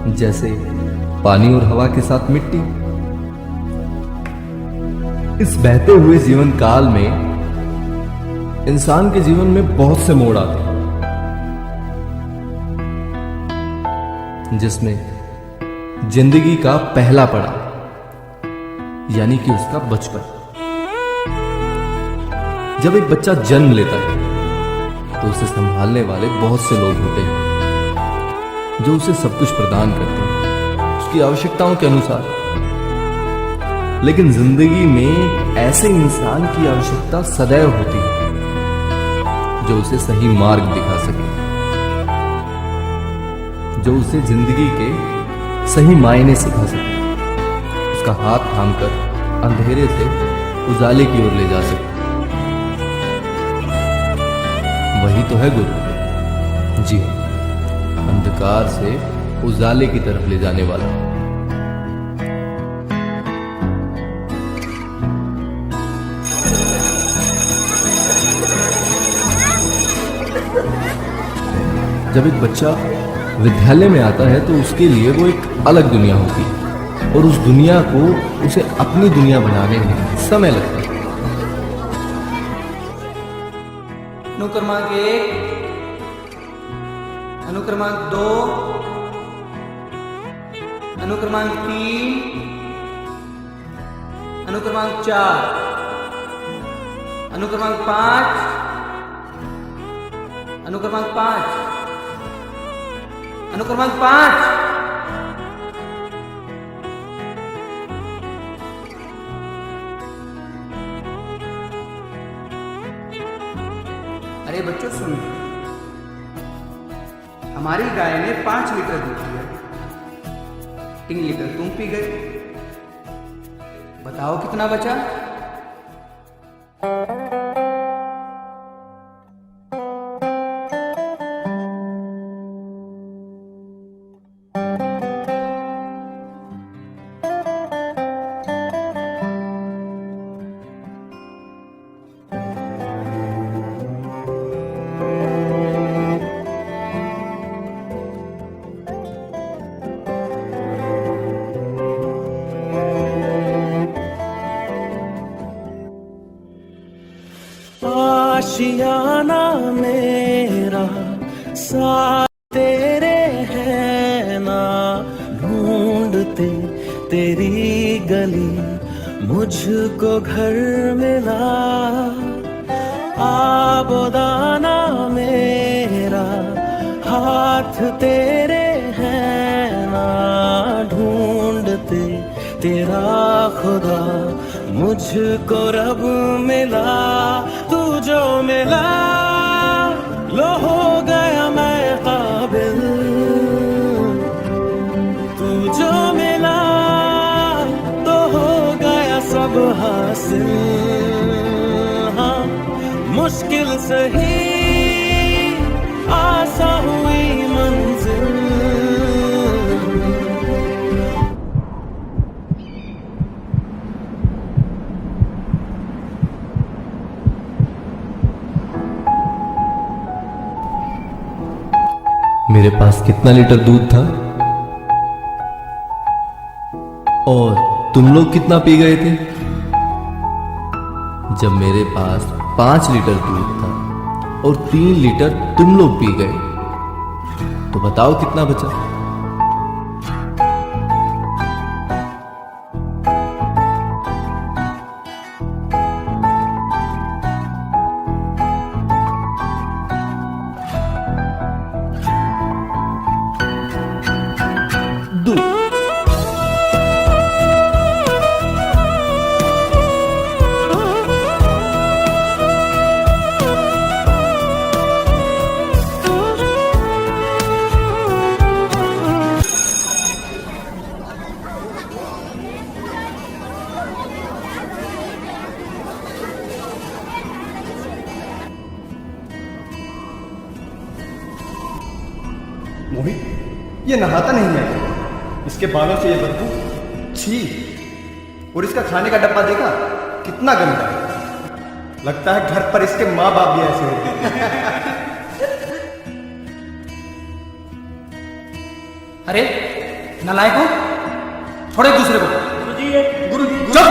जैसे पानी और हवा के साथ मिट्टी। इस बहते हुए जीवन काल में इंसान के जीवन में बहुत से मोड़ आते हैं, जिसमें जिंदगी का पहला पड़ाव यानी कि उसका बचपन। जब एक बच्चा जन्म लेता है तो उसे संभालने वाले बहुत से लोग होते हैं जो उसे सब कुछ प्रदान करते हैं उसकी आवश्यकताओं के अनुसार। लेकिन जिंदगी में ऐसे इंसान की आवश्यकता सदैव होती है जो उसे सही मार्ग दिखा सके, जो उसे जिंदगी के सही मायने सिखा सके, उसका हाथ थामकर अंधेरे से उजाले की ओर ले जा सके। वही तो है गुरु। जी हाँ, अंधकार से उजाले की तरफ ले जाने वाला। जब एक बच्चा विद्यालय में आता है तो उसके लिए वो एक अलग दुनिया होती है और उस दुनिया को उसे अपनी दुनिया बनाने में समय लगता है। अनुक्रमांक 1, अनुक्रमांक 2, अनुक्रमांक 3, अनुक्रमांक 4, अनुक्रमांक 5, अनुक्रमांक 5, अनुक्रमांक 5। अरे बच्चों सुनो, हमारी गाय ने 5 लीटर दूध दिया, 3 लीटर तुम पी गए। बताओ कितना बचा? आशियाना मेरा साथ तेरे है ना, ढूंढते तेरी गली मुझको घर मिला। आबोदाना मेरा हाथ तेरे है ना, ढूंढते तेरा खुदा मुझको रब मिला। तू जो मिला लो हो गया मैं काबिल, तू जो मिला तो हो गया सब हासिल। हाँ मुश्किल सही आसा हुई मंजिल। मेरे पास कितना लीटर दूध था और तुम लोग कितना पी गए थे? जब मेरे पास 5 लीटर दूध था और 3 लीटर तुम लोग पी गए तो बताओ कितना बचा? मोहित, ये नहाता नहीं है। इसके बालों से ये बदबू, छी। और इसका खाने का डब्बा देखा, कितना गंदा है। लगता है घर पर इसके माँ बाप भी ऐसे होते हैं। अरे नालायक हो, छोड़ो एक दूसरे को। गुरुजी चुप।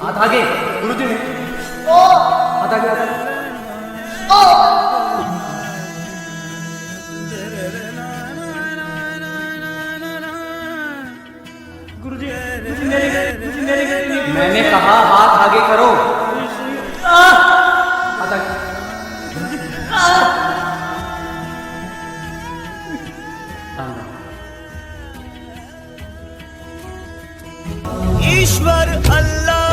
हाथ आगे। गुरुजी ने हाथ आगे, हाथ आगे। मैंने कहा हाथ आगे करो। हाथ आगे। ईश्वर अल्लाह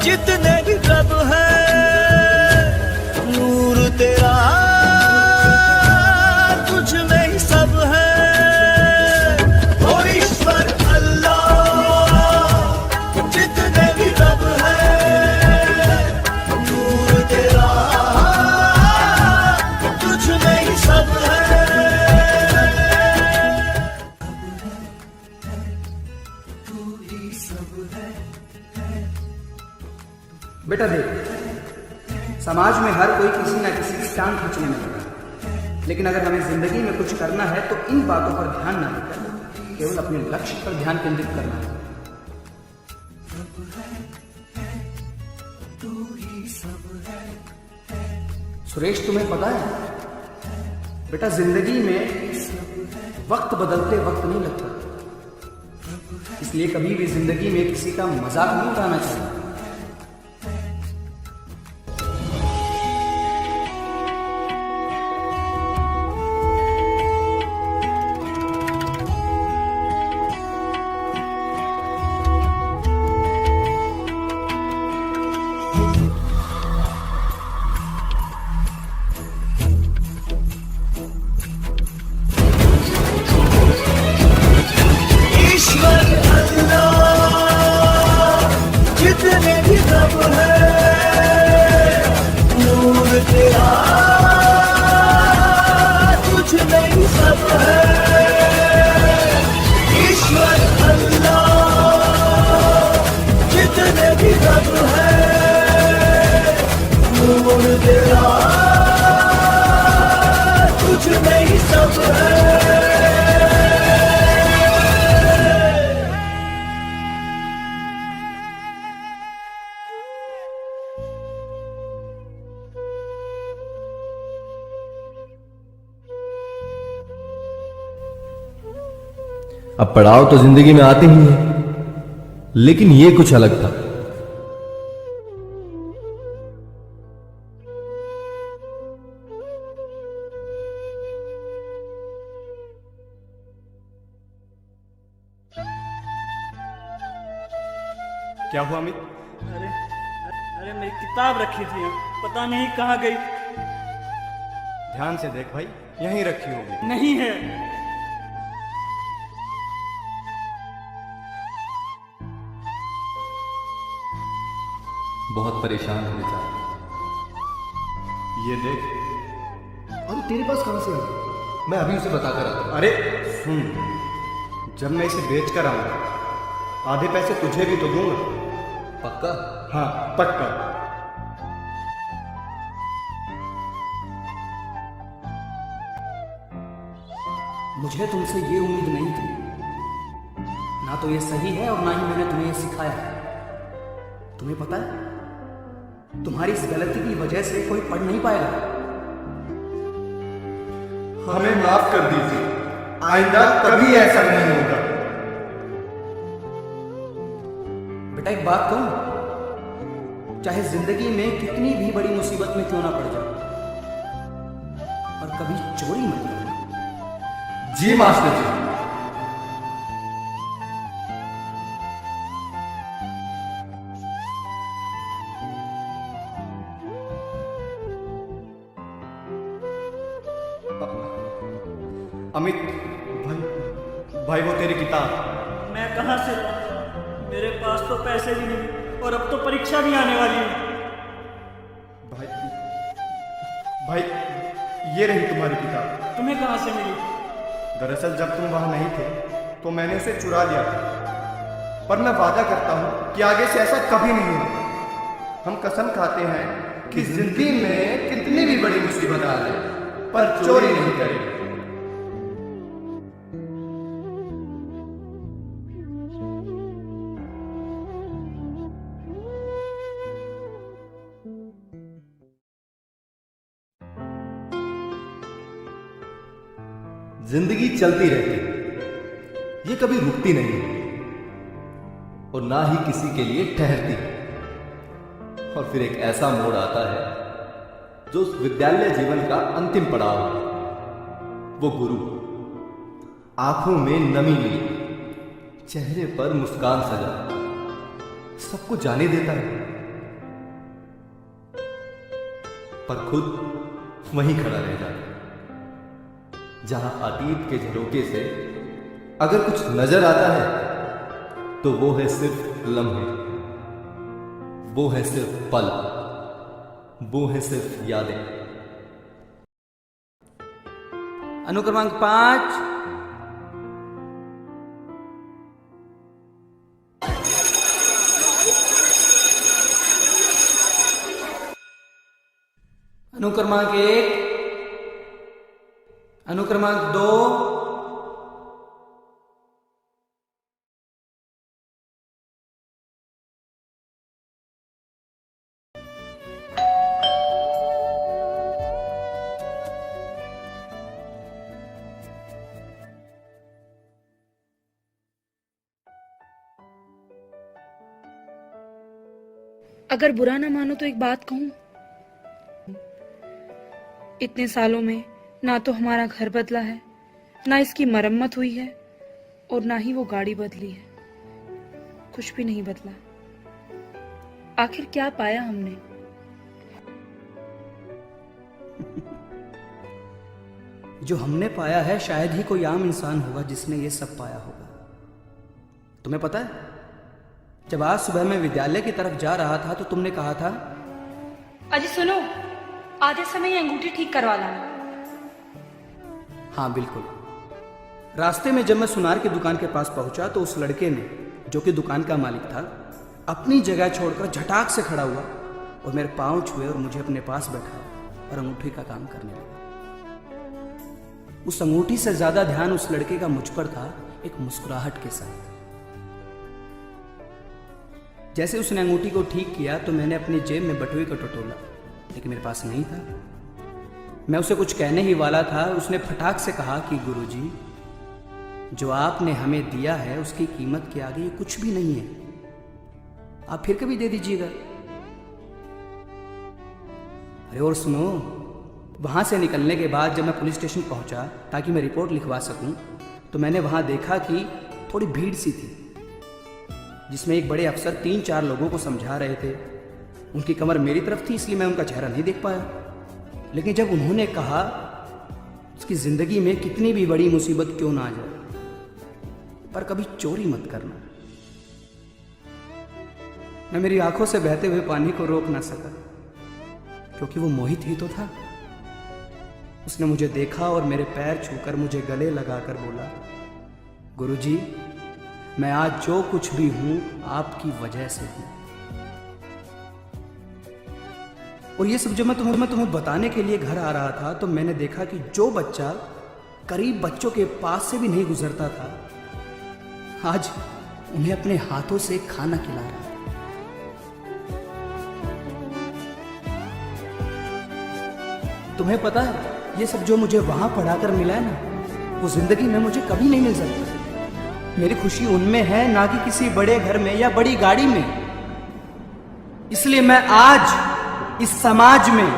जितने भी रब है, नूर तेरा तुझ में ही सब है। ओ ईश्वर अल्लाह जितने भी रब है, नूर तेरा तुझ में ही सब है। बेटा देख, समाज में हर कोई किसी ना किसी की टांग खींचने में लगा है। लेकिन अगर हमें जिंदगी में कुछ करना है तो इन बातों पर ध्यान ना देकर केवल अपने लक्ष्य पर ध्यान केंद्रित करना है। सुरेश, तुम्हें पता है बेटा, जिंदगी में वक्त बदलते वक्त नहीं लगता, इसलिए कभी भी जिंदगी में किसी का मजाक नहीं उड़ाना चाहिए। ईश्वर अल्लाह जितने भी रब है, नूर तेरा तुझ में ही सब है। ईश्वर अल्लाह जितने भी रब है, नूर तेरा तुझ में ही सब है। अब पड़ाव तो जिंदगी में आते ही हैं, लेकिन ये कुछ अलग था। क्या हुआ अमित? अरे अरे मेरी किताब रखी थी, पता नहीं कहाँ गई। ध्यान से देख भाई, यहीं रखी होगी। नहीं है। बहुत परेशान है बेचारा। ये देख। अरे तेरे पास कहां से आ? मैं अभी उसे बताकर आता हूं। अरे सुन, जब मैं इसे बेच कर आऊंगा, आधे पैसे तुझे भी तो दूंगा। पक्का? हाँ पक्का। मुझे तुमसे ये उम्मीद नहीं थी। ना तो ये सही है और ना ही मैंने तुम्हें ये सिखाया है। तुम्हें पता है, तुम्हारी इस गलती की वजह से कोई पढ़ नहीं पाएगा। हमें माफ कर दीजिए, आइंदा कभी ऐसा नहीं होगा। बेटा एक बात कहूं, चाहे जिंदगी में कितनी भी बड़ी मुसीबत में क्यों ना पड़ जाओ, पर कभी चोरी मत करना। जी मास्टर जी। अमित भाई वो तेरी किताब। मैं कहाँ से लाऊं? मेरे पास तो पैसे भी नहीं और अब तो परीक्षा भी आने वाली है। भाई भाई ये रही तुम्हारी किताब। तुम्हें कहाँ से मिली? दरअसल जब तुम वहां नहीं थे तो मैंने इसे चुरा लिया था। पर मैं वादा करता हूं कि आगे से ऐसा कभी नहीं होगा। हम कसम खाते हैं कि जिंदगी में कितनी भी बड़ी मुसीबत आ जाए पर चोरी नहीं करेंगे। जिंदगी चलती रहती है, ये कभी रुकती नहीं और ना ही किसी के लिए ठहरती। और फिर एक ऐसा मोड़ आता है जो उस विद्यालय जीवन का अंतिम पड़ाव है। वो गुरु, आंखों में नमी मिली, चेहरे पर मुस्कान सजा, सबको जाने देता है, पर खुद वहीं खड़ा रह जाता है जहां अतीत के झरोके से अगर कुछ नजर आता है तो वो है सिर्फ लम्हे, वो है सिर्फ पल, वो है सिर्फ यादें। अनुक्रमांक 5। अनुक्रमांक 1, अनुक्रमांक 2, अगर बुरा ना मानो तो एक बात कहूं, इतने सालों में ना तो हमारा घर बदला है, ना इसकी मरम्मत हुई है, और ना ही वो गाड़ी बदली है। कुछ भी नहीं बदला। आखिर क्या पाया हमने? जो हमने पाया है शायद ही कोई आम इंसान होगा जिसने ये सब पाया होगा। तुम्हें पता है, जब आज सुबह मैं विद्यालय की तरफ जा रहा था तो तुमने कहा था, अजी सुनो, आधे समय ये अंगूठी ठीक करवा लाना। हाँ बिल्कुल। रास्ते में जब मैं सुनार की दुकान के पास पहुंचा तो उस लड़के ने, जो कि दुकान का मालिक था, अपनी जगह छोड़कर झटाक से खड़ा हुआ और मेरे पांव छुए और मुझे अपने पास बैठाया और अंगूठी का काम करने लगा। उस अंगूठी से ज्यादा ध्यान उस लड़के का मुझ पर था, एक मुस्कुराहट के साथ। जैसे उसने अंगूठी को ठीक किया तो मैंने अपनी जेब में बटुए को टटोला, लेकिन मेरे पास नहीं था। मैं उसे कुछ कहने ही वाला था, उसने फटाक से कहा कि गुरुजी, जो आपने हमें दिया है उसकी कीमत के आगे ये कुछ भी नहीं है, आप फिर कभी दे दीजिएगा। अरे और सुनो, वहां से निकलने के बाद जब मैं पुलिस स्टेशन पहुंचा ताकि मैं रिपोर्ट लिखवा सकूं, तो मैंने वहां देखा कि थोड़ी भीड़ सी थी, जिसमें एक बड़े अफसर 3-4 लोगों को समझा रहे थे। उनकी कमर मेरी तरफ थी, इसलिए मैं उनका चेहरा नहीं देख पाया। लेकिन जब उन्होंने कहा उसकी जिंदगी में कितनी भी बड़ी मुसीबत क्यों ना आ जाए, पर कभी चोरी मत करना, मैं मेरी आंखों से बहते हुए पानी को रोक ना सका, क्योंकि वो मोहित ही तो था। उसने मुझे देखा और मेरे पैर छूकर मुझे गले लगाकर बोला, गुरुजी, मैं आज जो कुछ भी हूं आपकी वजह से हूं। और ये सब जब मैं तुम्हें बताने के लिए घर आ रहा था तो मैंने देखा कि जो बच्चा करीब बच्चों के पास से भी नहीं गुजरता था, आज उन्हें अपने हाथों से खाना खिला रहा है। तुम्हें पता है, ये सब जो मुझे वहां पढ़ाकर मिला है ना, वो जिंदगी में मुझे कभी नहीं मिल सकता। मेरी खुशी उनमें है, ना कि किसी बड़े घर में या बड़ी गाड़ी में। इसलिए मैं आज इस समाज में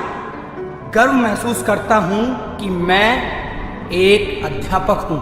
गर्व महसूस करता हूं कि मैं एक अध्यापक हूं।